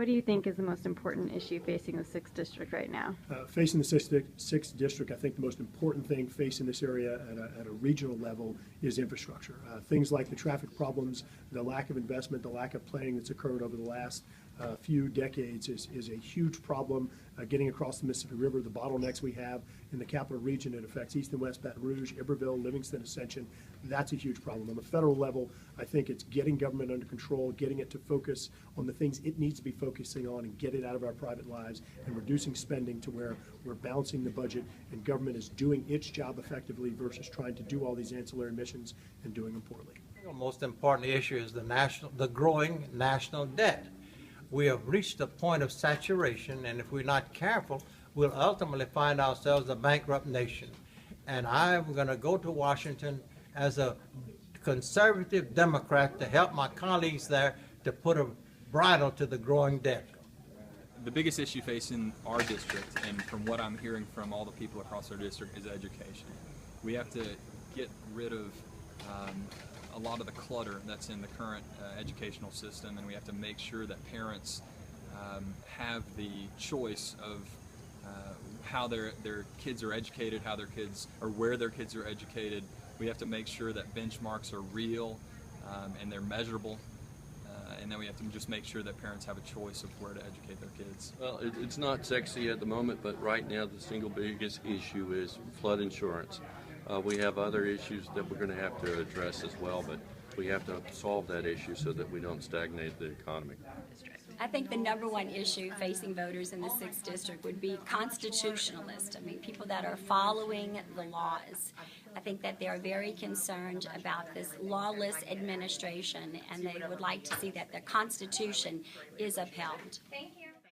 What do you think is the most important issue facing the 6th District right now? Facing the 6th District, I think the most important thing facing this area at a regional level is infrastructure. Things like the traffic problems, the lack of investment, the lack of planning that's occurred over the last few decades is a huge problem. Getting across the Mississippi River, the bottlenecks we have in the capital region, it affects East and West Baton Rouge, Iberville, Livingston, Ascension. That's a huge problem. On the federal level, I think it's getting government under control, getting it to focus on the things it needs to be focusing on and get it out of our private lives, and reducing spending to where we're balancing the budget and government is doing its job effectively versus trying to do all these ancillary missions and doing them poorly. The most important issue is the growing national debt. We have reached a point of saturation, and if we're not careful, we'll ultimately find ourselves a bankrupt nation. And I'm going to go to Washington as a conservative Democrat to help my colleagues there to put a bridle to the growing debt. The biggest issue facing our district, and from what I'm hearing from all the people across our district, is education. We have to get rid of a lot of the clutter that's in the current educational system, and we have to make sure that parents have the choice of how their kids are educated, how their kids, or where their kids are educated. We have to make sure that benchmarks are real and they're measurable, and then we have to just make sure that parents have a choice of where to educate their kids. Well, it's not sexy at the moment, but right now the single biggest issue is flood insurance. We have other issues that we're going to have to address as well, but we have to solve that issue so that we don't stagnate the economy. I think the number one issue facing voters in the 6th District would be constitutionalist. I mean, people that are following the laws. I think that they are very concerned about this lawless administration, and they would like to see that the Constitution is upheld. Thank you.